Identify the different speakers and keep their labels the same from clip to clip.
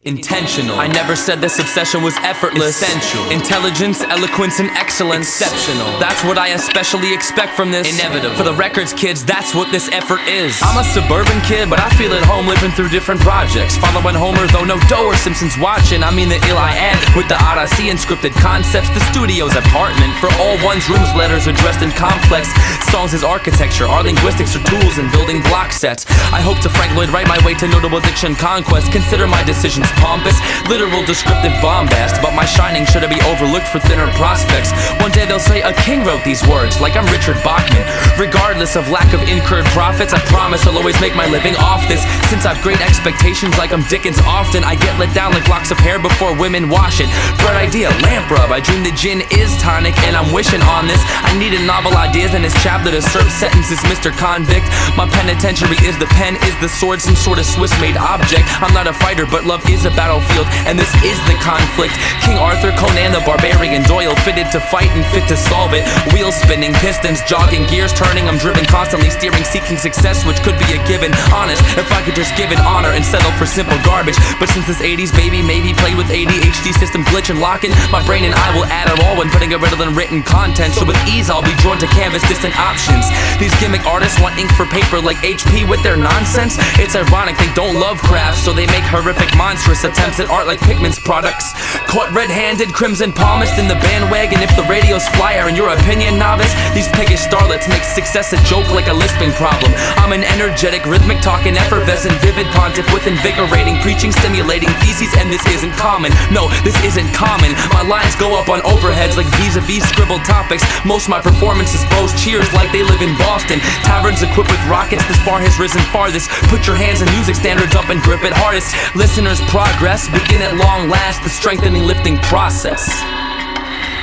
Speaker 1: Intentional. I never said this obsession was effortless. Essential. Intelligence, eloquence, and excellence. Exceptional. That's what I especially expect from this. Inevitable. For the records, kids, that's what this effort is. I'm a suburban kid, but I feel at home living through different projects. Following Homer, though no Doe or Simpsons watching. I mean the ill I add with the Odyssey and scripted concepts. The studio's apartment. For AllOne's rooms, letters are dressed in complex. Songs is architecture. Our linguistics are tools in building block sets. I hope to Frank Lloyd write my way to notable diction conquest. Consider my decisions pompous, literal descriptive bombast, but my shining should be overlooked for thinner prospects. One day they'll say a king wrote these words, like I'm Richard Bachman. Regardless of lack of incurred profits, I promise I'll always make my living off this. Since I've great expectations like I'm Dickens often, I get let down like locks of hair before women wash it. Bright idea, lamp rub, I dream that gin is tonic and I'm wishing on this. I needed novel ideas in this chapter to serve sentences, Mr. Convict. My penitentiary is the pen, is the sword, some sort of Swiss-made object. I'm not a fighter, but love is a battlefield, and this is the conflict. King Arthur, Conan the Barbarian, Doyle, fitted to fight and fit to solve it. Wheels spinning, pistons jogging, gears turning. I'm driven, constantly steering, seeking success, which could be a given. Honest, if I could just give it honor and settle for simple garbage. But since this 80s baby maybe played with ADHD system glitch and locking, my brain and I will add it all when putting it rather than written content. So with ease I'll be drawn to canvas distant options. These gimmick artists want ink for paper like HP with their nonsense. It's ironic they don't love crafts, so they make horrific monstrous attempts at art like Pigment's products. Caught red-handed, crimson palmist in the bandwagon. If the radio's flyer in your opinion, novice, these piggish starlets make success a joke like a lisping problem. I'm an energetic, rhythmic talking, effervescent, vivid pontiff with invigorating, preaching, stimulating theses, and this isn't common. No, this isn't common. My lines go up on overheads like vis-a-vis scribbled topics. Most my performances boast cheers like they live in Boston. Taverns equipped with rockets, this bar has risen farthest. Put your hands in music standards up and grip it hardest. Listeners' progress begin at long last, the strengthening, lifting process.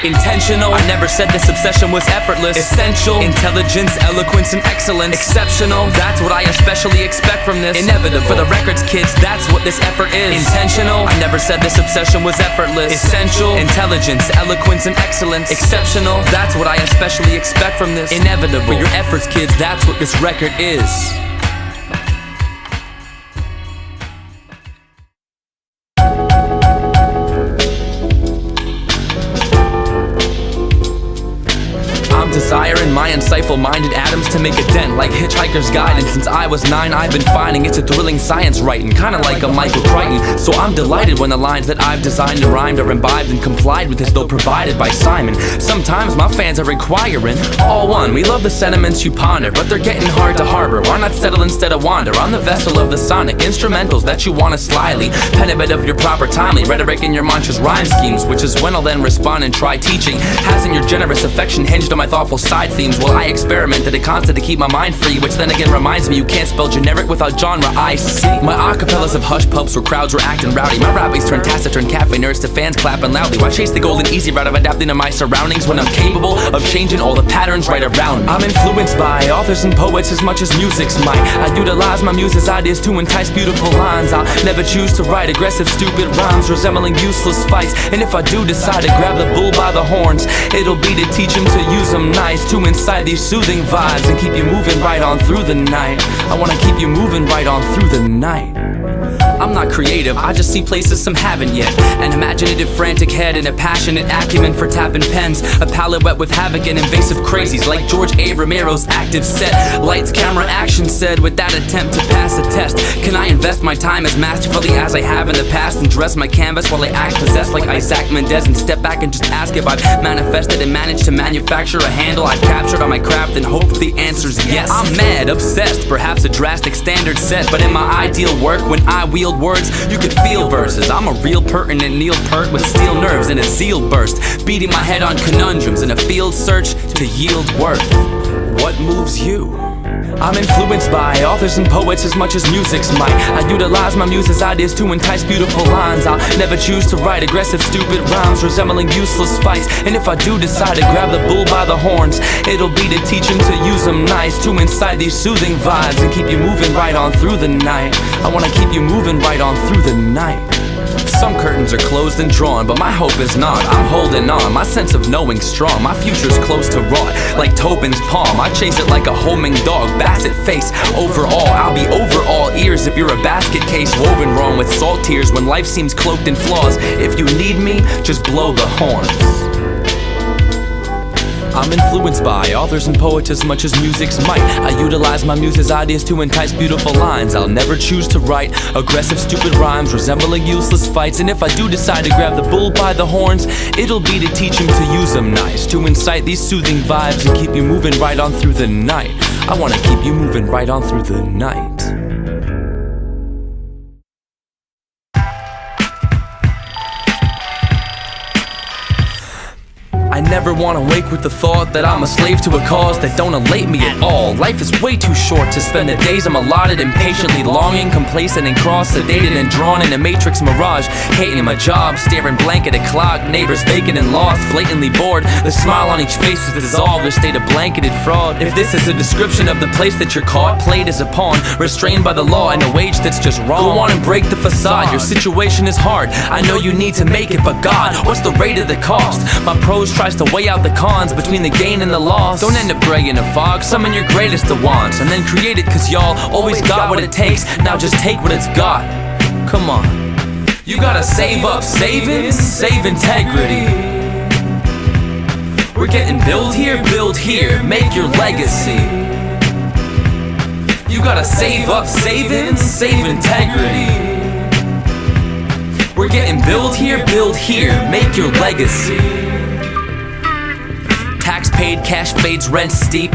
Speaker 1: Intentional. I never said this obsession was effortless. Essential. Intelligence, eloquence, and excellence. Exceptional. That's what I especially expect from this. Inevitable. For the records, kids, that's what this effort is. Intentional. I never said this obsession was effortless. Essential. Intelligence, eloquence, and excellence. Exceptional. That's what I especially expect from this. Inevitable. For your efforts, kids, that's what this record is. Desiring my insightful-minded atoms to make a dent like Hitchhiker's Guide. And since I was 9, I've been finding it's a thrilling science writing, kinda like a Michael Crichton. So I'm delighted when the lines that I've designed and rhymed are imbibed and complied with as though provided by Simon. Sometimes my fans are inquiring, AllOne, we love the sentiments you ponder, but they're getting hard to harbor. Why not settle instead of wander on the vessel of the sonic instrumentals that you wanna slyly pen a bit of your proper timely rhetoric in your mantras, rhyme schemes, which is when I'll then respond and try teaching. Hasn't your generous affection hinged on my thoughtful side themes? Well, I experimented at constant to keep my mind free, which then again reminds me you can't spell generic without genre. I see my acapellas of hush pubs where crowds were acting rowdy. My rap beats turn taciturn cafe nerds to fans clapping loudly. Why chase the golden easy route of adapting to my surroundings when I'm capable of changing all the patterns right around me? I'm influenced by authors and poets as much as music's might. I utilize my muse's ideas to entice beautiful lines. I'll never choose to write aggressive stupid rhymes resembling useless fights. And if I do decide to grab the bull by the horns, it'll be to teach him to use them nice, to incite these soothing vibes and keep you moving right on through the night. I wanna keep you moving right on through the night. I'm not creative, I just see places some haven't yet. An imaginative frantic head and a passionate acumen for tapping pens. A palette wet with havoc and invasive crazies like George A. Romero's active set. Lights, camera, action said with that attempt to pass a test. Can I invest my time as masterfully as I have in the past and dress my canvas while I act possessed like Isaac Mendez and step back and just ask if I've manifested and managed to manufacture a handle I've captured on my craft and hope the answer's yes. I'm mad, obsessed, perhaps a drastic standard set, but in my ideal work when I wield words, you could feel verses. I'm a real pertinent Neil Peart with steel nerves and a zeal burst, beating my head on conundrums in a field search to yield worth. What moves you? I'm influenced by authors and poets as much as music's might. I utilize my muse's ideas to entice beautiful lines. I'll never choose to write aggressive stupid rhymes resembling useless fights. And if I do decide to grab the bull by the horns, it'll be to teach him to use them nice, to incite these soothing vibes and keep you moving right on through the night. I wanna keep you moving right on through the night. Some curtains are closed and drawn, but my hope is not. I'm holding on, my sense of knowing's strong. My future's close to rot, like Tobin's palm. I chase it like a homing dog, basset face. Overall, I'll be over all ears if you're a basket case woven wrong with salt tears when life seems cloaked in flaws. If you need me, just blow the horns. I'm influenced by authors and poets as much as music's might. I utilize my muse's ideas to entice beautiful lines. I'll never choose to write aggressive, stupid rhymes resembling useless fights. And if I do decide to grab the bull by the horns, it'll be to teach him to use them nice, to incite these soothing vibes and keep you moving right on through the night. I wanna keep you moving right on through the night. I never want to wake with the thought that I'm a slave to a cause that don't elate me at all. Life is way too short to spend the days I'm allotted impatiently longing, complacent and cross-sedated and drawn in a matrix mirage. Hating my job, staring blank at a clock, neighbors vacant and lost, blatantly bored. The smile on each face is dissolved, a state of blanketed fraud. If this is a description of the place that you're caught, played as a pawn, restrained by the law and a wage that's just wrong. Go on and break the facade, your situation is hard. I know you need to make it, but God, what's the rate of the cost? My prose tries to weigh out the cons between the gain and the loss. Don't end up gray in a fog, summon your greatest of wants and then create it, cause y'all always got what it takes. Now just take what it's got. Come on. You gotta save up savings, save integrity. We're getting build here, make your legacy. You gotta save up savings, save integrity. We're getting build here, make your legacy. Tax paid, cash fades, rent steep.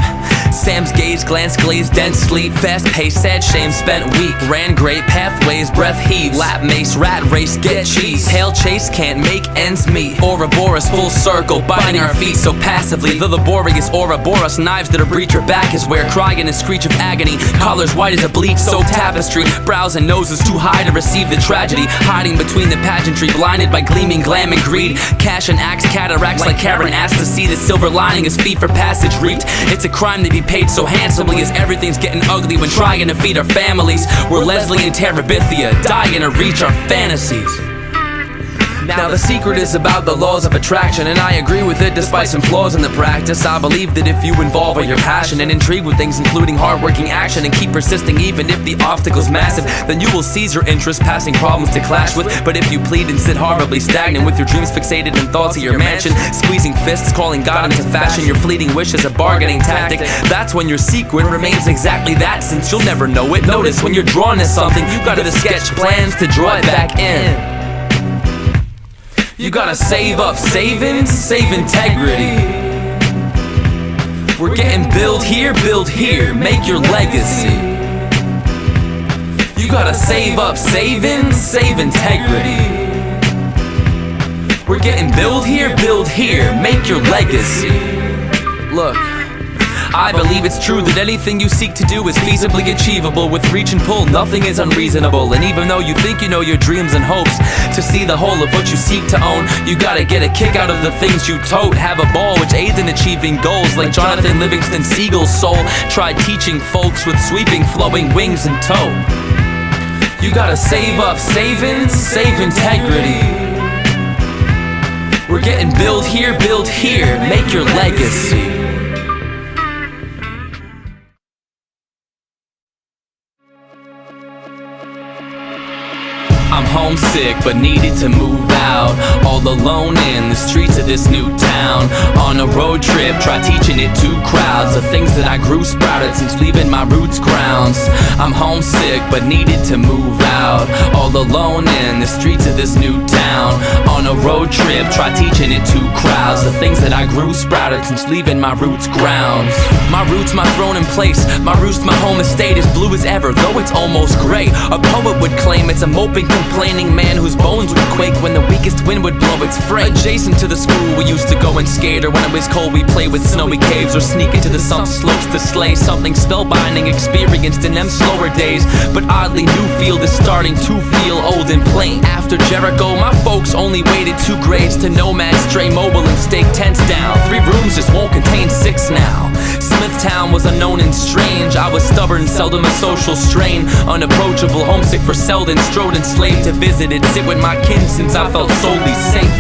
Speaker 1: Sam's gaze, glance glazed, dense sleep. Fast pace, sad shame, spent weak. Ran great, pathways, breath heaves. Lap mace, rat race, get cheese. Tail chase, can't make ends meet. Ouroboros, full circle, biting our feet so passively. The laborious Ouroboros, knives that'll breach your back is where crying and a screech of agony. Collars white as a bleach, so tapestry. Brows and noses too high to receive the tragedy. Hiding between the pageantry, blinded by gleaming glam and greed. Cash and axe cataracts like Karen asked to see the silver lining is fee for passage reaped. It's a crime to be paid so handsomely as everything's getting ugly when trying to feed our families. We're Leslie and Terabithia, dying to reach our fantasies. Now the secret is about the laws of attraction, and I agree with it despite some flaws in the practice. I believe that if you involve all your passion and intrigue with things including hardworking action and keep persisting even if the obstacle's massive, then you will seize your interest, passing problems to clash with. But if you plead and sit horribly stagnant with your dreams fixated in thoughts of your mansion, squeezing fists, calling God into fashion, your fleeting wish is a bargaining tactic. That's when your secret remains exactly that, since you'll never know it. Notice when you're drawn to something, you gotta sketch plans to draw it back in. You gotta save up savings, save integrity. We're getting build here, make your legacy. You gotta save up savings, save integrity. We're getting build here, make your legacy. Look, I believe it's true that anything you seek to do is feasibly achievable. With reach and pull, nothing is unreasonable. And even though you think you know your dreams and hopes, to see the whole of what you seek to own, you gotta get a kick out of the things you tote. Have a ball which aids in achieving goals, like Jonathan Livingston Seagull's soul tried teaching folks with sweeping, flowing wings in tow. You gotta save up savings, save integrity. We're getting build here, make your legacy. I'm homesick but needed to move out, all alone in the streets of this new town. On a road trip, try teaching it to crowds the things that I grew sprouted since leaving my roots grounds. I'm homesick but needed to move out, all alone in the streets of this new town. On a road trip, try teaching it to crowds the things that I grew sprouted since leaving my roots grounds. My roots, my throne in place, my roost, my home estate is blue as ever, though it's almost gray. A poet would claim it's a moping, complaining man whose bones would quake when the weakest wind would blow its freight. Adjacent to the school we used to go and skate, or when it was cold we'd play with snowy caves, or sneak into the sump slopes to slay something spellbinding experienced in them slower days. But oddly Newfield is starting to feel old and plain. After Jericho, my folks only Elevated 2 grades to nomad, stray mobile and stake tents down. 3 rooms just won't contain 6 now. Smithtown was unknown and strange. I was stubborn, seldom a social strain. Unapproachable, homesick for Selden. Strode enslaved to visit and sit with my kin since I felt solely safe.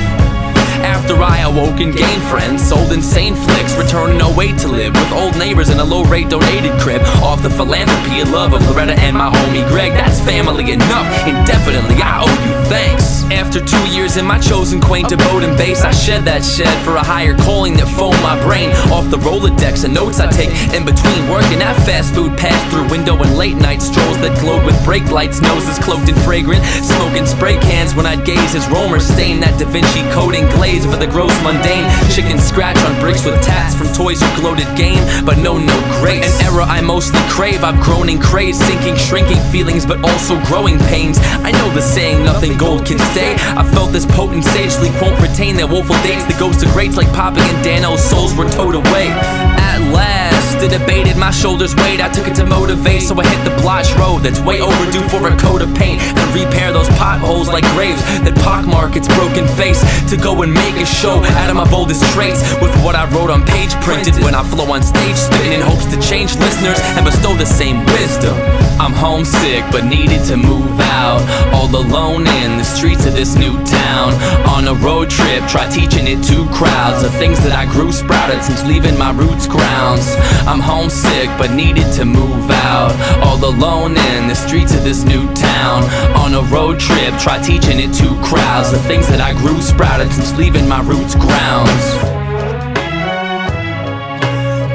Speaker 1: After I awoke and gained friends, sold insane flicks, returning no way to live with old neighbors in a low-rate donated crib. Off the philanthropy and love of Loretta and my homie Greg. That's family enough, indefinitely I owe you thanks. After 2 years in my chosen quaint abode and base, I shed that shed for a higher calling that foamed my brain. Off the Rolodex and notes I take in between working at fast food, pass-through window and late-night strolls that glowed with brake lights, noses cloaked in fragrant, smoking spray cans when I'd gaze as roamers stain that Da Vinci coding glaze for the gross mundane. Chicken scratch on bricks with tats from toys who gloated game, but no grace. An era I mostly crave, I've grown in craze, sinking, shrinking feelings, but also growing pains. I know the saying, nothing gold can stay. I felt this potent sage sleep won't retain their woeful dates. The ghosts of greats like Poppy and Dano's souls were towed away. At last, it abated my shoulders' weight. I took it to motivate, so I hit the blotched road that's way overdue for a coat of paint and repair those potholes like graves that pockmark its broken face. To go and make a show out of my boldest traits with what I wrote on page printed when I flow on stage, spitting in hopes to change listeners and bestow the same wisdom. I'm homesick but needed to move out, all alone in the streets of this new town. On a road trip, try teaching it to crowds the things that I grew sprouted since leaving my roots grounds. I'm homesick but needed to move out, all alone in the streets of this new town. On a road trip, try teaching it to crowds the things that I grew sprouted since leaving my roots grounds.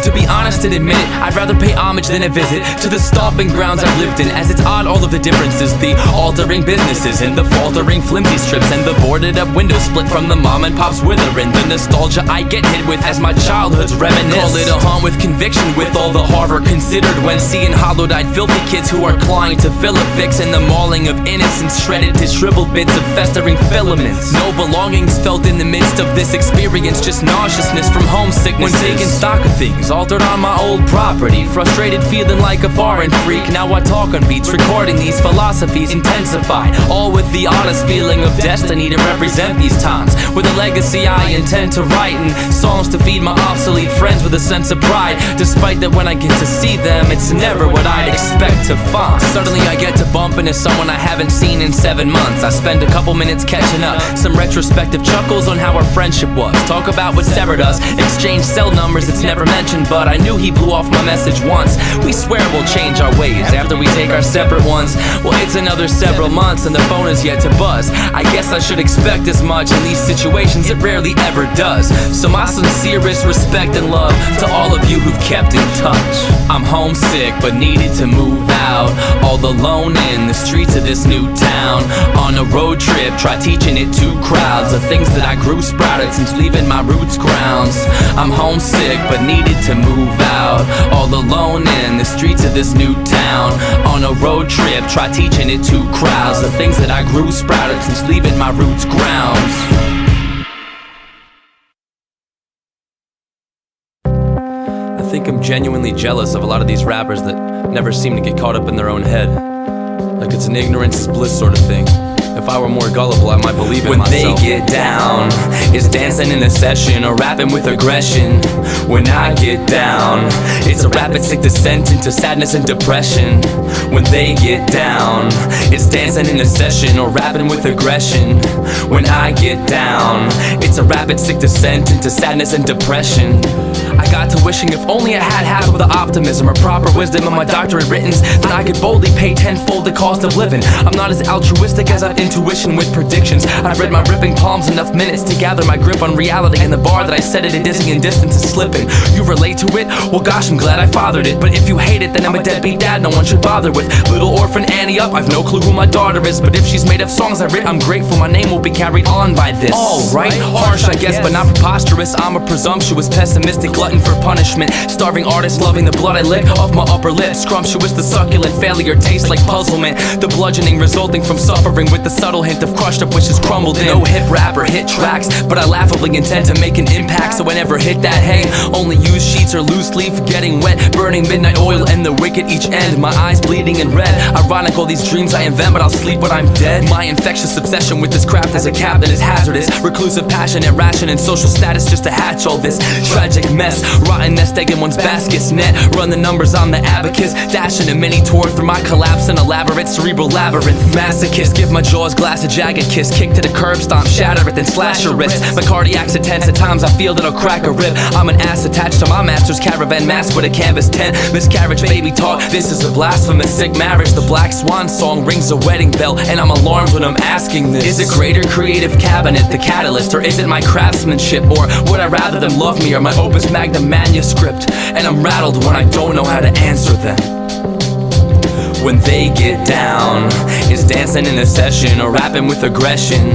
Speaker 1: To be honest and admit it, I'd rather pay homage than a visit to the stomping grounds I've lived in, as it's odd all of the differences, the altering businesses and the faltering flimsy strips and the boarded up window split from the mom and pop's withering. The nostalgia I get hit with as my childhood's reminisce. Call it a haunt with conviction with all the horror considered when seeing hollow-eyed filthy kids who are clawing to fill a fix, and the mauling of innocence shredded to shriveled bits of festering filaments. No belongings felt in the midst of this experience, just nauseousness from homesickness. When taking stock of things altered on my old property, frustrated feeling like a foreign freak. Now I talk on beats, recording these philosophies intensified, all with the honest feeling of destiny to represent these times with a legacy I intend to write, and songs to feed my obsolete friends with a sense of pride, despite that when I get to see them it's never what I'd expect to find. Suddenly I get to bump into someone I haven't seen in 7 months. I spend a couple minutes catching up, some retrospective chuckles on how our friendship was, talk about what severed us, exchange cell numbers it's never mentioned, but I knew he blew off my message once. We swear we'll change our ways after we take our separate ones. Well, it's another several months and the phone is yet to buzz. I guess I should expect as much in these situations, it rarely ever does. So my sincerest respect and love to all of you who've kept in touch. I'm homesick but needed to move out, all alone in the streets of this new town. On a road trip, try teaching it to crowds the things that I grew sprouted since leaving my roots grounds. I'm homesick but needed to move out, all alone in the streets of this new town. On a road trip, try teaching it to crowds the things that I grew sprouted since leaving my roots grounds. I think I'm genuinely jealous of a lot of these rappers that never seem to get caught up in their own head, like it's an ignorance is bliss sort of thing. If I were more gullible, I might believe in myself. When they get down, it's dancing in a session or rapping with aggression. When I get down, it's a rapid sick descent into sadness and depression. When they get down, it's dancing in a session or rapping with aggression. When I get down, it's a rapid sick descent into sadness and depression. I got to wishing if only I had half of the optimism or proper wisdom of my doctorate writtens, then I could boldly pay tenfold the cost of living. I'm not as altruistic as I've intuition with predictions. I've read my ripping palms enough minutes to gather my grip on reality, and the bar that I set at a dizzying distance is slipping. You relate to it? Well gosh, I'm glad I fathered it. But if you hate it, then I'm a deadbeat dad no one should bother with. Little orphan Annie up, I've no clue who my daughter is, but if she's made of songs I writ, I'm grateful my name will be carried on by this. Alright, harsh I guess, but not preposterous. I'm a presumptuous, pessimistic glutton glutton for punishment. Starving artist loving the blood I lick off my upper lip. Scrumptious the succulent, failure tastes like puzzlement. The bludgeoning resulting from suffering with the subtle hint of crushed up wishes crumbled in. No hip rapper hit tracks, but I laughably intend to make an impact. So I never hit that hay, only use sheets or loose leaf, getting wet, burning midnight oil and the wick at each end. My eyes bleeding in red. Ironic all these dreams I invent, but I'll sleep when I'm dead. My infectious obsession with this craft as a captain is hazardous. Reclusive passion and ration and social status just to hatch all this tragic mess. Rotten nest egg in one's basket's net. Run the numbers on the abacus, dashing a mini tour through my collapse and elaborate cerebral labyrinth. Masochist, give my jaws glass a jagged kiss. Kick to the curb, stomp, shatter it, then slash your wrist. My cardiac's intense, at times I feel that I'll crack a rib. I'm an ass attached to my master's caravan mask with a canvas tent. Miscarriage, baby talk, this is a blasphemous sick marriage. The black swan song rings a wedding bell, and I'm alarmed when I'm asking this. Is it greater creative cabinet the catalyst, or is it my craftsmanship, or would I rather them love me, or my opus magnum manuscript? And I'm rattled when I don't know how to answer them. When they get down, it's dancing in a session or rapping with aggression.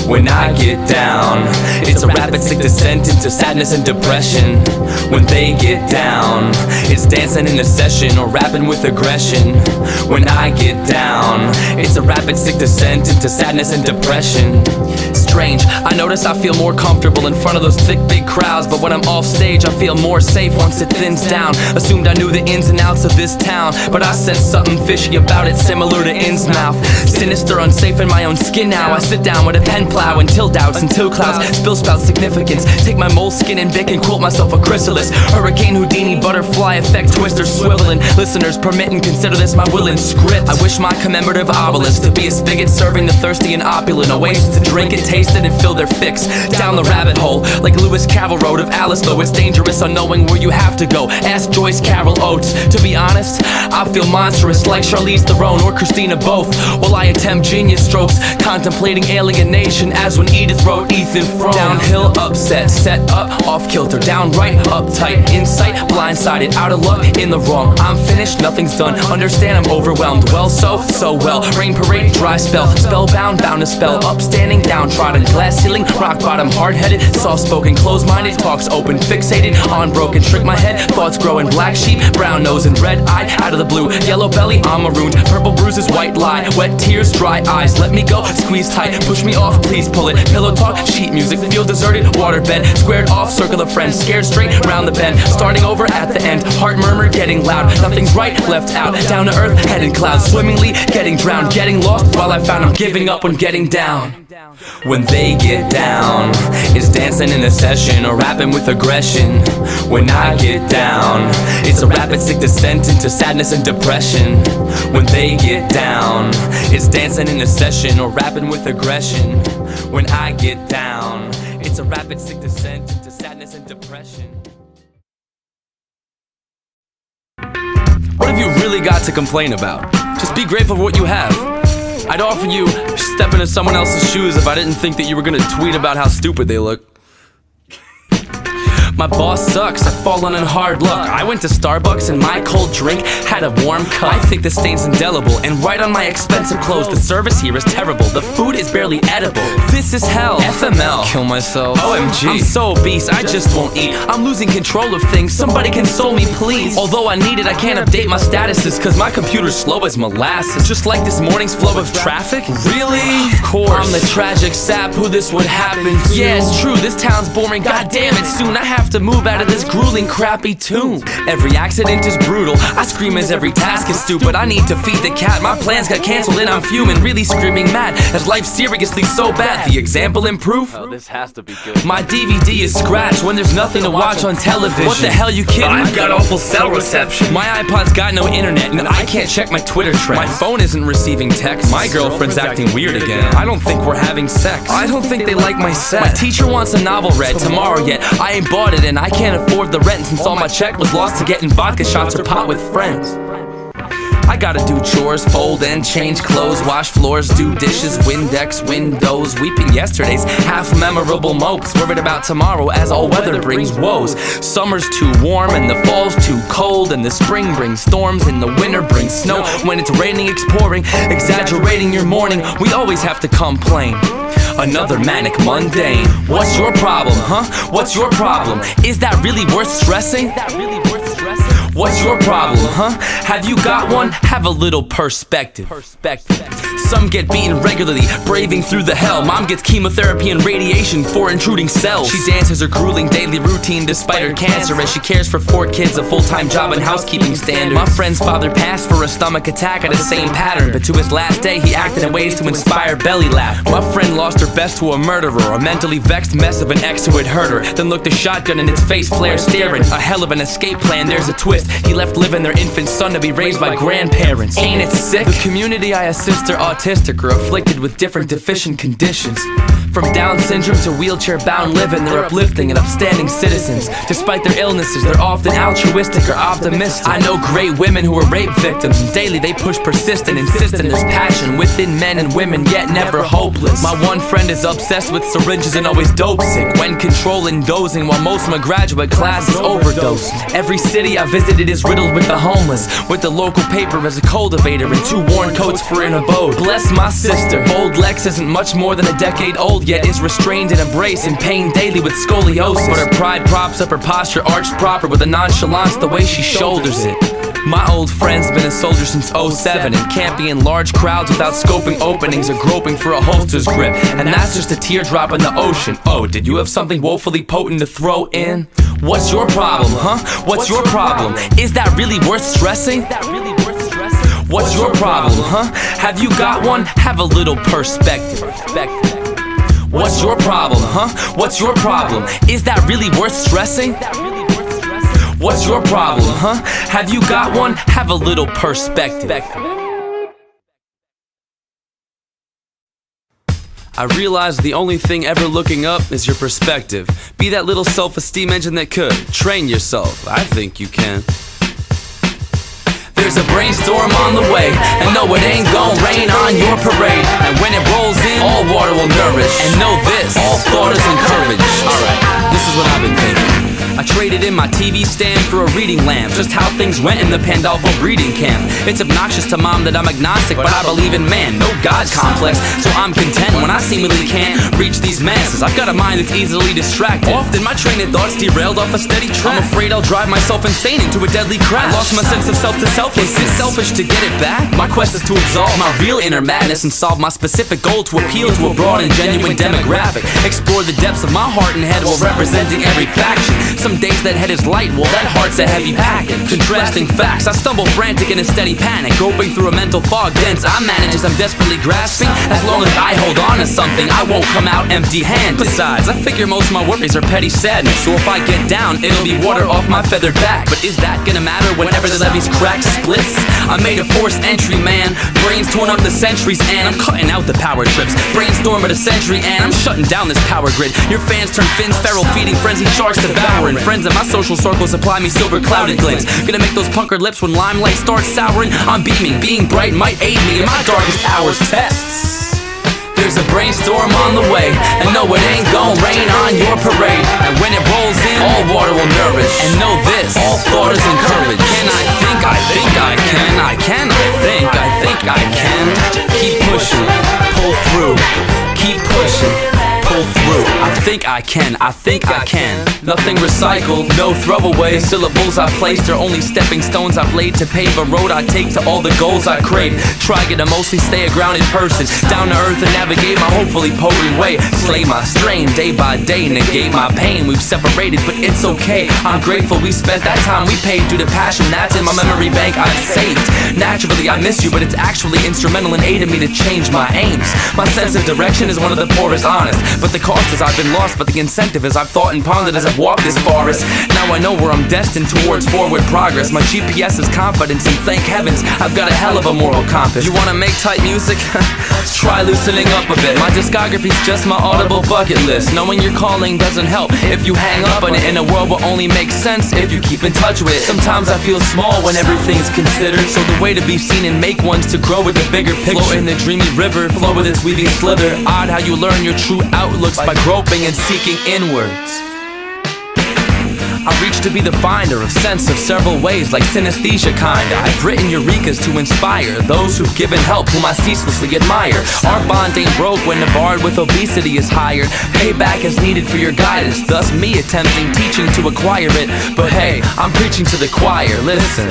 Speaker 1: When I get down, it's a rapid sick descent into sadness and depression. When they get down, it's dancing in a session or rapping with aggression. When I get down, it's a rapid sick descent into sadness and depression. Strange, I notice I feel more comfortable in front of those thick big crowds, but when I'm off stage I feel more safe once it thins down. Assumed I knew the ins and outs of this town, but I sense something fishy about it, similar to Innsmouth. Sinister, unsafe in my own skin now. I sit down with a pen plow until doubts, until clouds spill spout significance. Take my moleskin and bic and quote myself a chrysalis. Hurricane Houdini, butterfly effect, twister swiveling. Listeners permit and consider this my will and script. I wish my commemorative obelisk to be a spigot serving the thirsty and opulent, a waste to drink it, taste it, and fill their fix. Down the rabbit hole, like Lewis Carroll wrote of Alice, though it's dangerous unknowing where you have to go. Ask Joyce Carol Oates. To be honest, I feel monstrous like Charlize Theron or Christina both, while I attempt genius strokes, contemplating alienation as when Edith wrote Ethan Frome. Downhill, upset, set up, off kilter, downright, uptight, insight, blindsided, out of luck, in the wrong. I'm finished, nothing's done, understand I'm overwhelmed. Well, so well, rain parade, dry spell, spellbound, bound to spell, upstanding, downtrodden, glass ceiling, rock bottom, hard-headed, soft-spoken, closed-minded, talks open, fixated, on broken, trick my head, thoughts growing, black sheep, brown nose and red eye, out of the blue, yellow belly, I'm marooned, purple bruises, white lie, wet tears, dry eyes, let me go, squeeze tight, push me off, please pull it, pillow talk, sheet music, feel deserted, waterbed, squared off, circle of friends, scared straight, round the bend, starting over at the end, heart murmur, getting loud, nothing's right, left out, down to earth, head in clouds, swimmingly, getting drowned, getting lost, while I found I'm giving up when getting down. When they get down, it's dancing in a session or rapping with aggression. When I get down, it's a rapid sick descent into sadness and depression. When they get down, it's dancing in a session or rapping with aggression. When I get down, it's a rapid sick descent into sadness and depression. What have you really got to complain about? Just be grateful for what you have. I'd offer you stepping in someone else's shoes if I didn't think that you were gonna tweet about how stupid they look. My boss sucks, I've fallen in hard luck. I went to Starbucks and my cold drink had a warm cup. I think the stain's indelible and right on my expensive clothes. The service here is terrible, the food is barely edible. This is hell, FML, kill myself, OMG. I'm so obese, I just won't eat. I'm losing control of things, somebody console me please. Although I need it, I can't update my statuses cause my computer's slow as molasses. Just like this morning's flow of traffic? Really? Of course. I'm the tragic sap who this would happen to. Yeah, it's true, this town's boring, god damn it, soon I have to move out of this grueling crappy tomb. Every accident is brutal, I scream as every task is stupid. I need to feed the cat, my plans got cancelled and I'm fuming, really screaming mad as life's seriously so bad. The example and proof? Oh, this has to be good. My DVD is scratched when there's nothing to watch on television. What the hell, you kidding? I've got awful cell reception. My iPod's got no internet and I can't check my Twitter trends. My phone isn't receiving texts. My girlfriend's acting weird again. I don't think we're having sex. I don't think they like my set. My teacher wants a novel read tomorrow yet I ain't bought it and I can't afford the rent since all my check was lost to getting vodka shots or pot with friends. I gotta do chores, fold and change clothes, wash floors, do dishes, Windex, windows, weeping yesterday's half memorable mopes, worried about tomorrow as all weather brings woes. Summer's too warm and the fall's too cold, and the spring brings storms and the winter brings snow. When it's raining, it's pouring, exaggerating your morning, we always have to complain. Another manic mundane. What's your problem, huh? What's your problem? Is that really worth stressing? What's your problem, huh? Have you got one? Have a little perspective. Some get beaten regularly, braving through the hell. Mom gets chemotherapy and radiation for intruding cells. She dances her grueling daily routine despite her cancer, as she cares for 4 kids, a full-time job and housekeeping standards. My friend's father passed for a stomach attack at the same pattern, but to his last day he acted in ways to inspire belly laugh. My friend lost her best to a murderer, a mentally vexed mess of an ex who had hurt her, then looked a shotgun in its face flare staring. A hell of an escape plan, there's a twist. He left living their infant son to be raised by grandparents. Ain't it sick? The community I assist are autistic or afflicted with different deficient conditions. From Down syndrome to wheelchair-bound living, they're uplifting and upstanding citizens. Despite their illnesses, they're often altruistic or optimistic. I know great women who are rape victims, and daily they push persistent, insistent there's passion within men and women, yet never hopeless. My one friend is obsessed with syringes and always dope sick, when controlling dozing, while most of my graduate class is overdosing. Every city I visited is riddled with the homeless, with the local paper as a cultivator and 2 worn coats for an abode. Bless my sister, old Lex isn't much more than a decade old, yet is restrained in a brace, in pain daily with scoliosis. But her pride props up her posture arched proper with a nonchalance the way she shoulders it. My old friend's been a soldier since '07 and can't be in large crowds without scoping openings or groping for a holster's grip, and that's just a teardrop in the ocean. Oh, did you have something woefully potent to throw in? What's your problem, huh? What's your problem? Is that really worth stressing? What's your problem, huh? Have you got one? Have a little perspective. What's your problem, huh? What's your problem? Is that really worth stressing? What's your problem, huh? Have you got one? Have a little perspective. I realize the only thing ever looking up is your perspective. Be that little self-esteem engine that could train yourself. I think you can. There's a brainstorm on the way, and no, it ain't gon' rain on your parade. And when it rolls in, all water will nourish. And know this, all thought is encouraged. Alright, this is what I've been thinking. I traded in my TV stand for a reading lamp. Just how things went in the Pandolfo breeding camp. It's obnoxious to mom that I'm agnostic, but I believe in man, no God complex. So I'm content when I seemingly can't reach these masses. I've got a mind that's easily distracted. Often my train of thoughts derailed off a steady track. I'm afraid I'll drive myself insane into a deadly crash. I lost my sense of self to selflessness. Is it selfish to get it back? My quest is to absolve my real inner madness and solve my specific goal to appeal to a broad and genuine demographic. Explore the depths of my heart and head while representing every faction. Some days that head is light, while that heart's a heavy package. Contrasting facts, I stumble frantic in a steady panic, groping through a mental fog dense I manage as I'm desperately grasping. As long as I hold on to something, I won't come out empty-handed. Besides, I figure most of my worries are petty sadness, so if I get down, it'll be water off my feathered back. But is that gonna matter whenever the levee's crack splits? I made a forced entry, man. Brains torn up the centuries, and I'm cutting out the power trips. Brainstorm of the century, and I'm shutting down this power grid. Your fans turn fins feral, feeding frenzied sharks devouring. Friends in my social circle supply me silver clouded glints. Gonna make those punkered lips when limelight starts souring. I'm beaming, being bright might aid me in my darkest hours tests. There's a brainstorm on the way, and no, it ain't gon' rain on your parade. And when it rolls in, all water will nourish. And know this, all thought is encouraged. Can I think? I think I can. I can. I think I can. Keep pushing, pull through. Keep pushing, pull through. I think I can. I think I can. Nothing recycled, no throwaway. Syllables I placed are only stepping stones I've laid to pave a road I take to all the goals I crave. Try to mostly stay a grounded person, down to earth and navigate my hopefully potent way. Slay my strain day by day, negate my pain. We've separated, but it's okay. I'm grateful we spent that time we paid due to passion that's in my memory bank I've saved. Naturally I miss you, but it's actually instrumental in aiding me to change my aims. My sense of direction is one of the poorest honest, But the cost is I've been lost, but the incentive is I've thought and pondered as I've walked this forest. Now I know where I'm destined towards forward progress. My GPS is confidence, and thank heavens I've got a hell of a moral compass. You wanna make tight music? Try loosening up a bit. My discography's just my audible bucket list. Knowing your calling doesn't help if you hang up on it, in a world will only make sense if you keep in touch with it. Sometimes I feel small when everything's considered, so the way to be seen and make one's to grow with the bigger picture. Flow in the dreamy river, flow with its weaving slither. Odd how you learn your true outlooks by groping and seeking inwards. I reach to be the finder of sense of several ways, like synesthesia kinda. I've written eurekas to inspire those who've given help, whom I ceaselessly admire. Our bond ain't broke when the bard with obesity is hired. Payback is needed for your guidance, thus me attempting teaching to acquire it. But hey, I'm preaching to the choir, listen.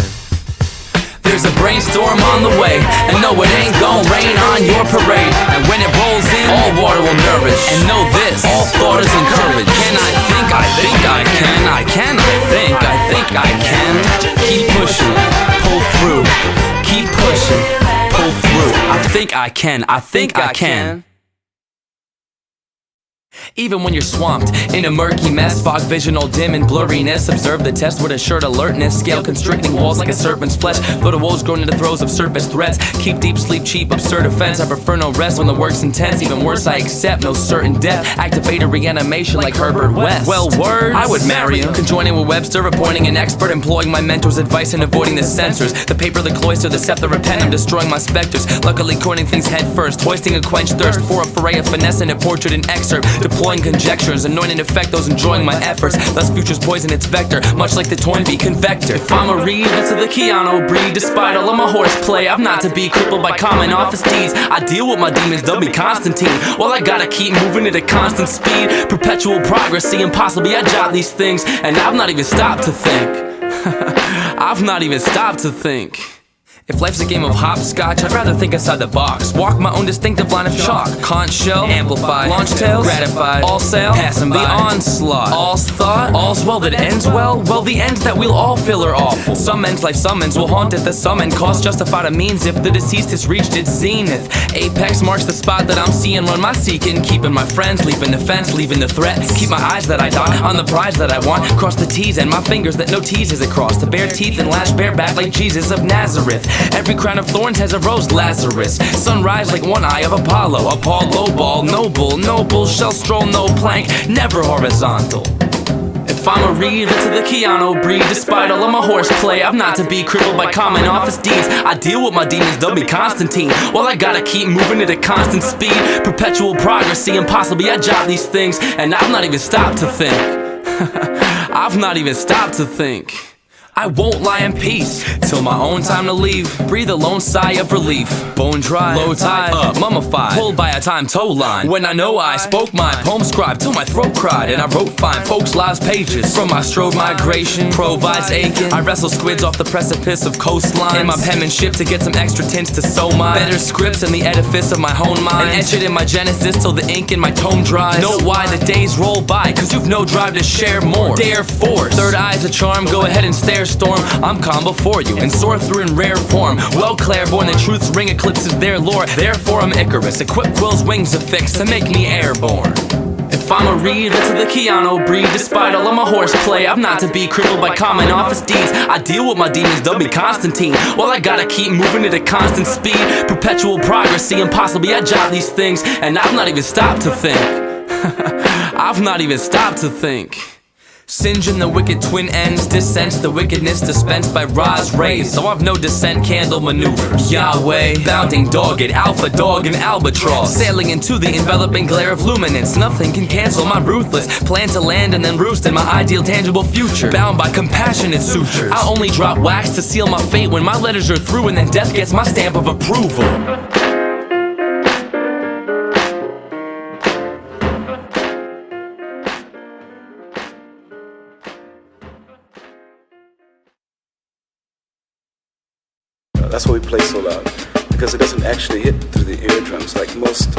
Speaker 1: There's a brainstorm on the way, and no, it ain't gon' rain on your parade. And when it rolls in, all water will nourish. And know this, all thought is encouraged. Can I think I can. I think I can. Keep pushing, pull through. Keep pushing, pull through. I think I can. Even when you're swamped in a murky mess, fog vision all dim and blurriness. Observe the test with assured alertness. Scale constricting walls like a serpent's flesh. Though the woes grown into throes of surface threats. Keep deep sleep, cheap, absurd offense. I prefer no rest when the work's intense. Even worse, I accept no certain death. Activate a reanimation like Herbert West. Well, words, I would marry him. Conjoining with Webster, appointing an expert. Employing my mentor's advice and avoiding the censors. The paper, the cloister, the scepter, repent. I'm destroying my specters. Luckily coining things head first. Hoisting a quenched thirst for a foray of finesse and a portrait and excerpt. Deploying conjectures, anointing effect those enjoying my efforts. Thus futures poison its vector, much like the Toynbee convector. If I'm a reed, it's to the Keanu breed. Despite all of my horseplay, I've not to be crippled by common office deeds. I deal with my demons, they'll be Constantine. Well, I gotta keep moving at a constant speed. Perpetual progress, see impossibly I jot these things. And I've not even stopped to think. I've not even stopped to think. If life's a game of hopscotch, I'd rather think outside the box. Walk my own distinctive line of chalk. Conch shell, amplified, launch tails, gratified, all sail, passing by, the onslaught, all's thought, all's well that ends well. Well, the ends that we'll all feel are awful. Some ends life summons will haunt at the summon. Cost justified a means if the deceased has reached its zenith. Apex marks the spot that I'm seeing, run my seeking. Keeping my friends, leaping the fence, leaving the threats. Keep my eyes that I dot on the prize that I want. Cross the T's and my fingers that no T's is across. To bare teeth and lash bareback like Jesus of Nazareth. Every crown of thorns has a rose, Lazarus. Sunrise like one eye of Apollo. Apollo ball, noble, shell stroll, no plank, never horizontal. If I'm a reed, it's to the Keanu breed. Despite all of my horseplay, I've not to be crippled by common office deeds. I deal with my demons, they'll be Constantine. Well, I gotta keep moving at a constant speed. Perpetual progress, see impossibly I jot these things. And I've not even stopped to think. I've not even stopped to think. I won't lie in peace till my own time to leave. Breathe a lone sigh of relief. Bone dry, low tide, up, mummified, pulled by a time tow line. When I know I spoke my poem scribe till my throat cried, and I wrote fine folks' lives pages. From my strode migration, provides aching. I wrestle squids off the precipice of coastlines. In my penmanship to get some extra tints to sow my better scripts in the edifice of my own mind. And etch it in my genesis till the ink in my tome dries. Know why the days roll by, cause you've no drive to share more. Dare force, third eye's a charm, go ahead and stare storm. I'm calm before you and soar through in rare form. Well clairborn, the truth's ring eclipses their lore. Therefore I'm Icarus, equipped quill's wings affixed to make me airborne. If I'm a reed, it's to the Keanu breed. Despite all of my horseplay, I've not to be crippled by common office deeds. I deal with my demons, they'll be Constantine. Well, I gotta keep moving at a constant speed. Perpetual progress, see impossibly I jot these things. And I've not even stopped to think. I've not even stopped to think. Singeing the wicked twin ends, dissense the wickedness dispensed by Ra's rays. So I've no descent candle maneuvers. Yahweh, bounding dogged, alpha dog and albatross. Sailing into the enveloping glare of luminance. Nothing can cancel my ruthless plan to land and then roost in my ideal tangible future. Bound by compassionate sutures. I'll only drop wax to seal my fate when my letters are through, and then death gets my stamp of approval.
Speaker 2: That's why we play so loud, because it doesn't actually hit through the eardrums like most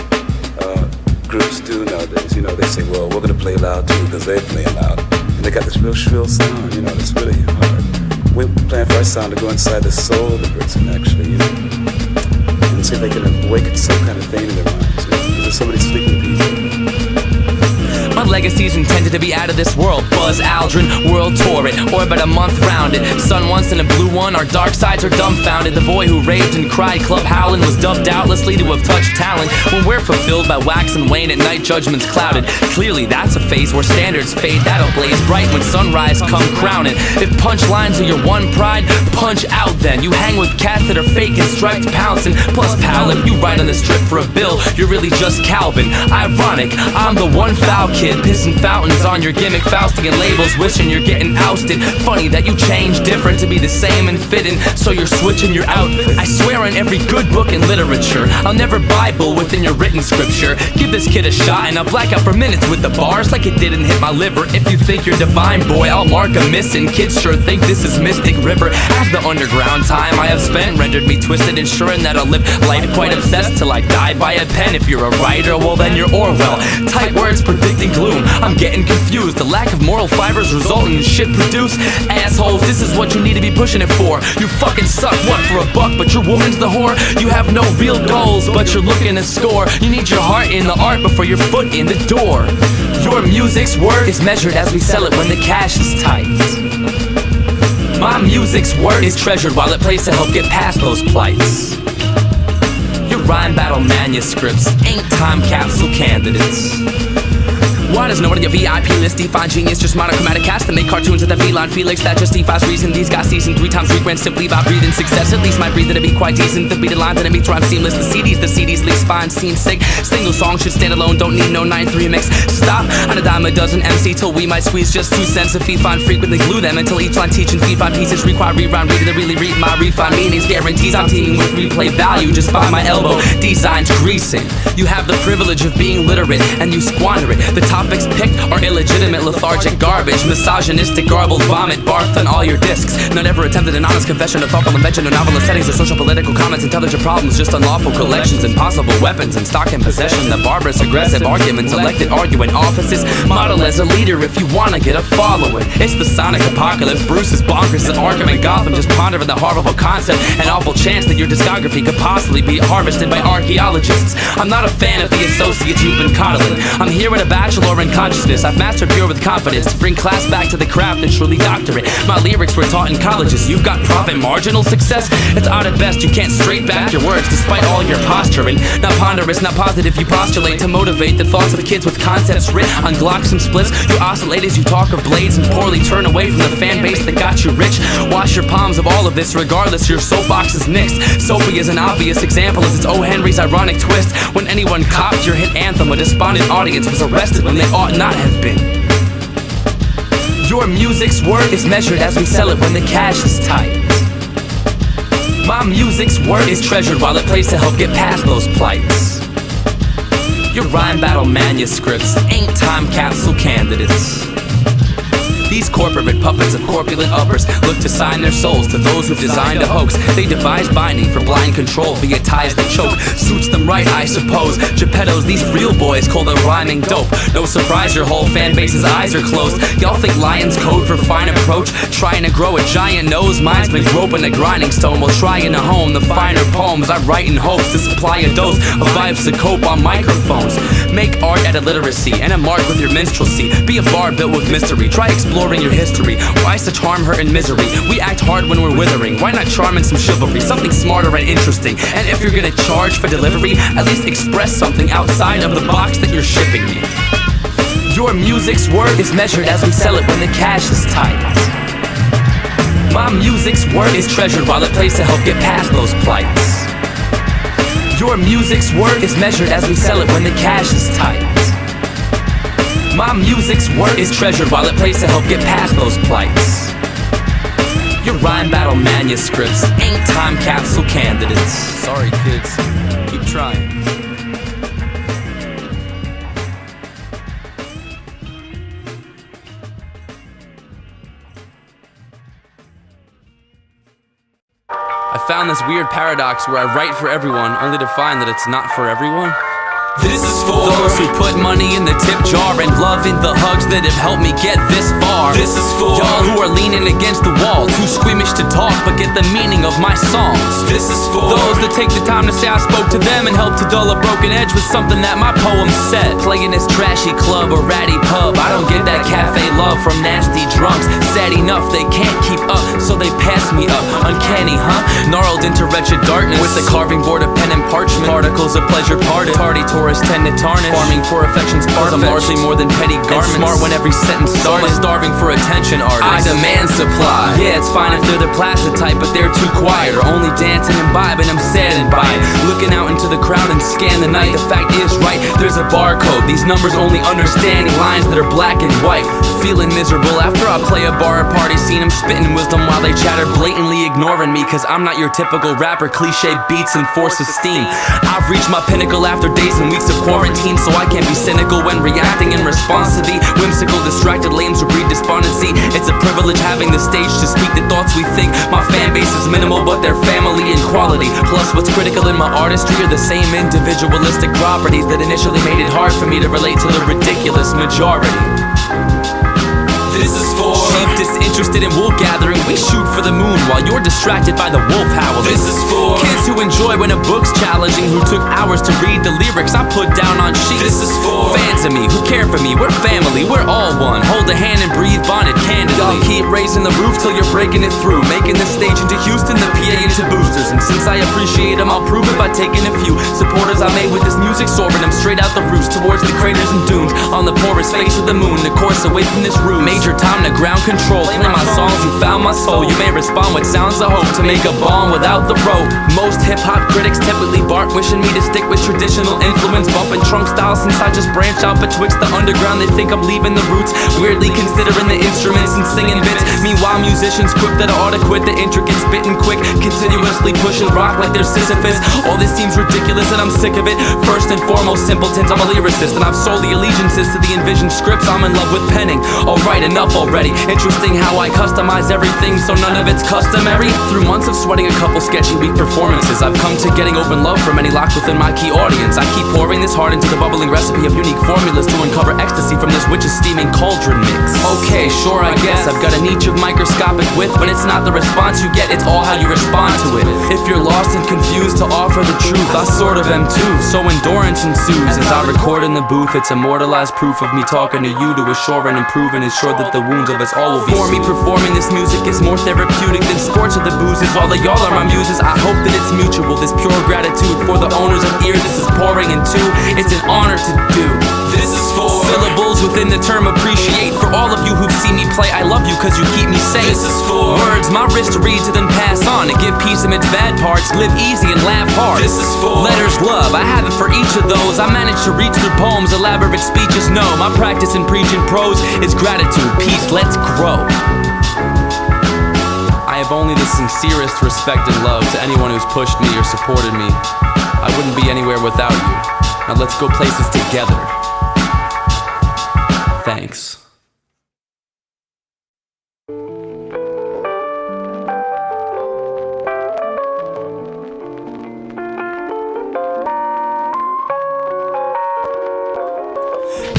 Speaker 2: groups do nowadays. You know, they say, well, we're going to play loud too because they play loud. And they got this real shrill sound, you know, that's really hard. We're playing for our sound to go inside the soul of the person, actually, you know, and see if they can awaken some kind of thing in their minds. You know, because there's so many sleeping people.
Speaker 1: legacy's intended to be out of this world. Buzz Aldrin, world tour it, orbit a month round it. Sun once in a blue one, our dark sides are dumbfounded. The boy who raved and cried, Club Howlin', was dubbed doubtlessly to have touched talent. When we're fulfilled by wax and wane at night, judgment's clouded. Clearly that's a phase where standards fade, that'll blaze bright when sunrise come crowning. If punchlines are your one pride, punch out then. You hang with cats that are fake and striped pouncing. Plus pal, if you write on the strip for a bill, you're really just Calvin. Ironic, I'm the one foul kid, pissing fountains on your gimmick Faustian labels, wishing you're getting ousted. Funny that you change different to be the same and fitting, so you're switching your outfit. I swear on every good book in literature, I'll never Bible within your written scripture. Give this kid a shot and I'll black out for minutes with the bars like it didn't hit my liver. If you think you're divine, boy, I'll mark a missing. Kids sure think this is Mystic River. As the underground time I have spent rendered me twisted, ensuring that I'll live life quite obsessed till I die by a pen. If you're a writer, well then you're Orwell. Tight words predicting gloom, I'm getting confused. The lack of moral fibers resulting in shit produced. Assholes, this is what you need to be pushing it for. You fucking suck, what for a buck, but your woman's the whore. You have no real goals, but you're looking to score. You need your heart in the art before your foot in the door. Your music's worth is measured as we sell it when the cash is tight. My music's worth is treasured while it plays to help get past those plights. Your rhyme battle manuscripts ain't time capsule candidates. Why does no one on your VIP list define genius? Just monochromatic cast and make cartoons with a feline Felix that justifies reason. These guys seasoned 3 times a week ran simply by breathing success. At least my breathing to be quite decent. The beated lines and it meets rhyme seamless. The CDs leave spine seem sick. Single song should stand alone, don't need no 9-3 mix. Stop on a dime a dozen MC till we might squeeze just 2 cents. If find frequently glue them until each line teaching find pieces require reround reading to really read my refined meanings. Guarantees I'm teaming with replay value just by my elbow. Designs greasing. You have the privilege of being literate and you squander it. The topics picked are illegitimate, lethargic garbage, misogynistic, garbled vomit barfed on all your discs. None ever attempted an honest confession of thoughtful invention or novelist settings or social political comments, intelligent problems, just unlawful collections, impossible weapons and stock in possession. The barbarous, aggressive arguments, elected arguing offices. Model as a leader if you wanna get a following. It's the sonic apocalypse. Bruce is bonkers at Arkham and Gotham, just pondering the horrible concept and awful chance that your discography could possibly be harvested by archaeologists. I'm not a fan of the associates you've been coddling. I'm here with a bachelor in consciousness. I've mastered pure with confidence to bring class back to the craft and truly doctor it. My lyrics were taught in colleges. You've got profit marginal success. It's odd at best. You can't straight back your words despite all your posturing. Not ponderous, not positive. You postulate to motivate the thoughts of kids with concepts writ on Glocks and splits. You oscillate as you talk of blades and poorly turn away from the fan base that got you rich. Wash your palms of all of this regardless. Your soapbox is nixed. Soapy is an obvious example as it's O. Henry's ironic twist. When anyone copped your hit anthem, a despondent audience was arrested when they ought not have been. Your music's worth is measured as we sell it when the cash is tight. My music's worth is treasured while it plays to help get past those plights. Your rhyme battle manuscripts ain't time capsule candidates. These corporate puppets of corpulent uppers look to sign their souls to those who've designed a hoax. They devise binding for blind control via ties that choke. Suits them right, I suppose. Geppettos, these real boys call them rhyming dope. No surprise your whole fan base's eyes are closed. Y'all think lions code for fine approach? Trying to grow a giant nose, mine's been groping a grinding stone while trying to hone the finer poems I write in hopes to supply a dose of vibes to cope on microphones. Make art at illiteracy and a mark with your minstrelsy. Be a bard built with mystery. Try exploring your history. Why such harm, hurt, and misery? We act hard when we're withering. Why not charm in some chivalry? Something smarter and interesting. And if you're gonna charge for delivery, at least express something outside of the box that you're shipping me. Your music's worth is measured as we sell it when the cash is tight. My music's worth is treasured while it plays to help get past those plights. Your music's worth is measured as we sell it when the cash is tight. My music's worth is treasured while it plays to help get past those plights. Your rhyme battle manuscripts ain't time capsule candidates. Sorry kids, keep trying. I found this weird paradox where I write for everyone only to find that it's not for everyone. This is for those who put money in the tip jar and love in the hugs that have helped me get this far. This is for y'all who are leaning against the wall, too squeamish to talk but get the meaning of my songs. This is for those that take the time to say I spoke to them and help to dull a broken edge with something that my poem said. Playing this trash flashy club or ratty pub. I don't get that cafe love from nasty drunks. Sad enough, they can't keep up, so they pass me up. Uncanny, huh? Gnarled into wretched darkness, with the carving board of pen and parchment. Particles of pleasure parted. Tardy tourists tend to tarnish. Farming for affection's far-fetched. I'm largely more than petty garments. And smart when every sentence started. So starving for attention, artists. I demand supply. Yeah, it's fine if they're the placid type, but they're too quiet, or only dancing and vibing. I'm saddened by it. Looking out into the crowd and scan the night. The fact is right, there's a barcode. These numbers only understanding lines that are black and white. Feeling miserable after I play a bar or party scene. I'm spitting wisdom while they chatter, blatantly ignoring me, cause I'm not your typical rapper. Cliche beats and force esteem. I've reached my pinnacle after days and weeks of quarantine, so I can't be cynical when reacting in response to the whimsical, distracted lames who breed despondency. It's a privilege having the stage to speak the thoughts we think. My fan base is minimal, but they're family in quality. Plus what's critical in my artistry are the same individualistic properties that initially made it hard for me to relate to the ridiculous majority. This is for cheap, disinterested in wool gathering. We shoot for the moon while you're distracted by the wolf howl. This is for kids who enjoy when a book's challenging, who took hours to read the lyrics I put down on sheets. This is for fans of me who care for me. We're family, we're all one. Hold a hand and breathe bonded candidly. Y'all keep raising the roof till you're breaking it through, making the stage into Houston, the PA into boosters. And since I appreciate them, I'll prove it by taking a few supporters I made with this music, soaring them straight out the roots towards the craters and dunes on the porous face of the moon. The course away from this room. Major time to ground control. Play my songs, you found my soul. You may respond with sounds of hope to make a bomb without the rope. Most hip-hop critics typically bark, wishing me to stick with traditional influence, bumping trunk style since I just branched out betwixt the underground. They think I'm leaving the roots, weirdly considering the instruments and singing bits. Meanwhile musicians quip that I ought to quit the intricate spitting quick, continuously pushing rock like they're Sisyphus. All this seems ridiculous and I'm sick of it. First and foremost, simpletons, I'm a lyricist, and I've sold the allegiances to the envisioned scripts I'm in love with penning. Alright, enough already. Interesting how I customize everything so none of it's customary. Through months of sweating a couple sketchy weak performances, I've come to getting open love from any locked within my key audience. I keep pouring this heart into the bubbling recipe of unique formulas to uncover ecstasy from this witch's steaming cauldron mix. Okay, sure, I guess I've got a niche of microscopic width, but it's not the response you get, it's all how you respond to it. If you're lost and confused to offer the truth, I sort of am too, so endurance ensues as I record in the booth. It's immortalized proof of me talking to you to assure and improve and ensure that the wounds of us all will be. For me, performing this music is more therapeutic than sports or the boozes. All of y'all are my muses. I hope that it's mutual, this pure gratitude for the owners of ears. This is pouring into, it's an honor to do. This is for syllables within the term appreciate. For all of you who've seen me play, I love you cause you keep me safe. This is for words my wrist reads to then pass on, to give peace amidst bad parts, live easy and laugh hard. This is for letters love, I have it for each of those. I managed to reach through poems, elaborate speeches. No, my practice in preaching prose is gratitude, peace, let's grow. I have only the sincerest respect and love to anyone who's pushed me or supported me. I wouldn't be anywhere without you. Now let's go places together. Thanks.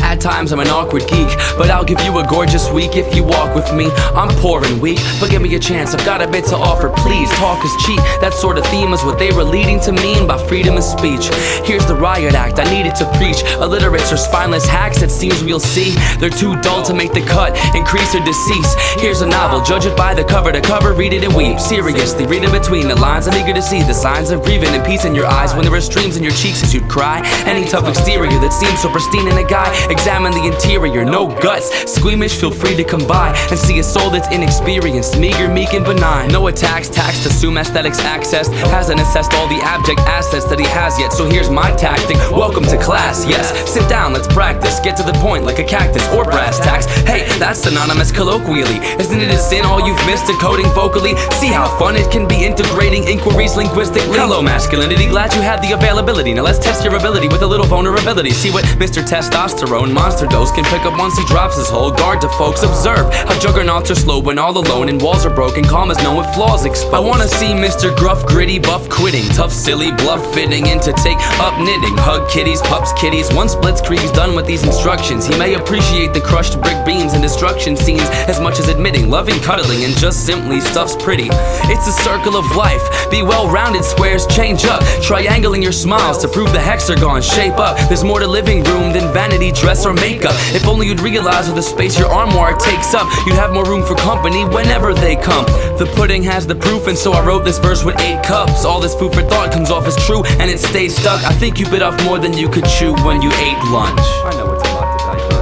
Speaker 1: At times I'm an awkward geek, but I'll give you a gorgeous week if you walk with me. I'm poor and weak, but give me a chance, I've got a bit to offer, please. Talk is cheap, that sort of theme is what they were leading to mean by freedom of speech. Here's the riot act, I needed to preach. Illiterates are spineless hacks, it seems we'll see. They're too dull to make the cut, increase or decease. Here's a novel, judge it by the cover to cover, read it and weep. Seriously, read it between the lines, I'm eager to see the signs of grieving and peace in your eyes when there are streams in your cheeks as you'd cry. Any tough exterior that seems so pristine in a guy, examine the interior, no guts. Squeamish, feel free to come by and see a soul that's inexperienced, meager, meek and benign. No attacks, taxed, assume aesthetics accessed. Hasn't assessed all the abject assets that he has yet. So here's my tactic, welcome to class. Yes, sit down, let's practice. Get to the point like a cactus or brass tacks. Hey, that's synonymous colloquially. Isn't it a sin all you've missed decoding vocally? See how fun it can be integrating inquiries linguistically. Hello masculinity, glad you had the availability. Now let's test your ability with a little vulnerability. See what Mr. Testosterone monster dose can pick up once he drops his whole guard to folks. Observe how juggernauts are slow when all alone and walls are broken, calm as known with flaws exposed. I wanna see Mr. Gruff, gritty, buff, quitting, tough, silly, bluff, fitting into take up knitting, hug kitties, pups, kitties. Once Blitzkrieg's done with these instructions, he may appreciate the crushed brick beams and destruction scenes as much as admitting loving, cuddling, and just simply stuff's pretty. It's a circle of life, be well-rounded, squares change up, triangling your smiles to prove the hexagon shape up. There's more to living room than vanity dress dress or makeup. If only you'd realize all the space your armoire takes up, you'd have more room for company whenever they come. The pudding has the proof, and so I wrote this verse with 8 cups. All this food for thought comes off as true, and it stays stuck. I think you bit off more than you could chew when you ate lunch.
Speaker 2: I know it's a lot to digest.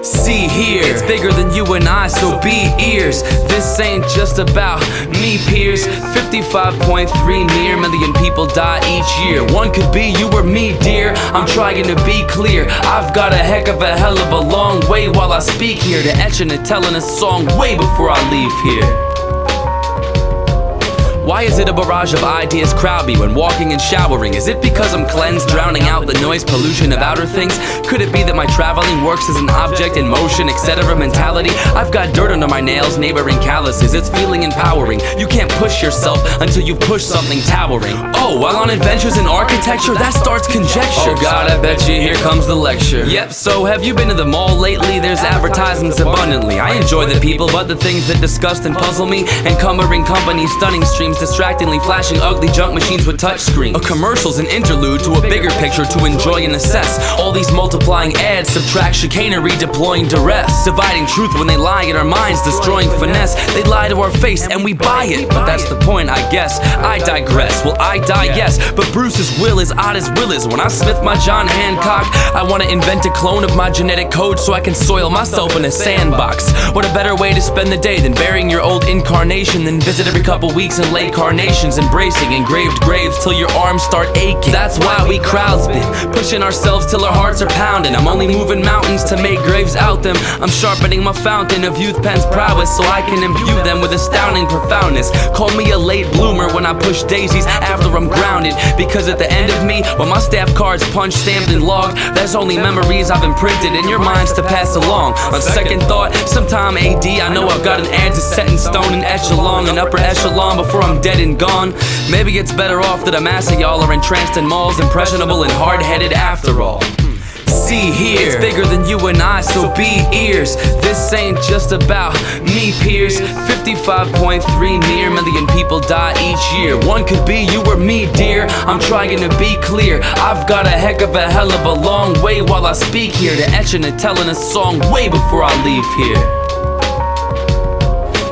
Speaker 1: See here, it's bigger than you and I, so be ears. This ain't just about me, peers. 55.3 near million people die each year. One could be you or me, dear. I'm trying to be clear. I've got a heck of a hell of a long way while I speak here, to etching and telling a song way before I leave here. Why is it a barrage of ideas crowd me when walking and showering? Is it because I'm cleansed, drowning out the noise pollution of outer things? Could it be that my traveling works as an object in motion, etc. mentality? I've got dirt under my nails, neighboring calluses. It's feeling empowering. You can't push yourself until you push something towering. Oh, while on adventures in architecture, that starts conjecture. Oh God, I bet you here comes the lecture. Yep, so have you been to the mall lately? There's advertisements abundantly. I enjoy the people, but the things that disgust and puzzle me, encumbering company, stunning streams, distractingly flashing ugly junk machines with touch screens. A commercial's an interlude to a bigger picture to enjoy and assess. All these multiplying ads subtract chicanery, deploying duress, dividing truth when they lie in our minds, destroying finesse. They lie to our face and we buy it, but that's the point, I guess. I digress, well I die, yes, but Bruce's will is odd as will is. When I smith my John Hancock, I want to invent a clone of my genetic code so I can soil myself in a sandbox. What a better way to spend the day than burying your old incarnation, then visit every couple weeks and lay carnations, embracing engraved graves till your arms start aching. That's why we crowds been pushing ourselves till our hearts are pounding. I'm only moving mountains to make graves out them. I'm sharpening my fountain of youth pen's prowess so I can imbue them with astounding profoundness. Call me a late bloomer when I push daisies after I'm grounded, because at the end of me, when my staff card's punched, stamped and logged, there's only memories I've imprinted in your minds to pass along. On second thought, sometime AD, I know I've got an ad to set in stone and etch along an upper echelon before I'm dead and gone. Maybe it's better off that a mass of y'all are entranced in malls, impressionable and hard-headed after all. See here, it's bigger than you and I, so be ears. This ain't just about me, peers. 55.3 near million people die each year. One could be you or me, dear. I'm trying to be clear. I've got a heck of a hell of a long way while I speak here, to etching and telling a song way before I leave here.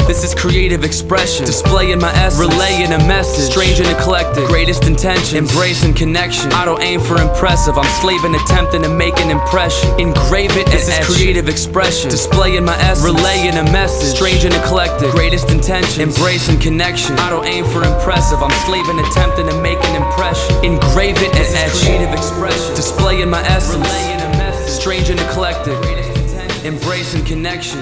Speaker 1: This is creative expression, displaying my essence, relaying a message, strange and eclectic, greatest intention, embracing connection. I don't aim for impressive, I'm slaving, attempting to make an impression. Engrave it, this is creative expression, displaying my essence, relaying a message, strange and eclectic, greatest intention, embracing connection. I don't aim for impressive, I'm slaving, attempting to make an impression. Engrave it and etch, creative expression, displaying my essence, relaying a message, strange and eclectic, embracing connection.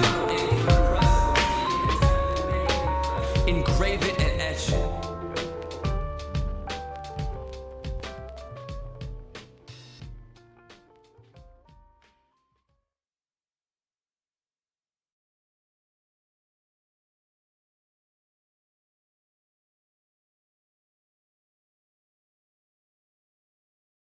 Speaker 1: Engrave it and etch it.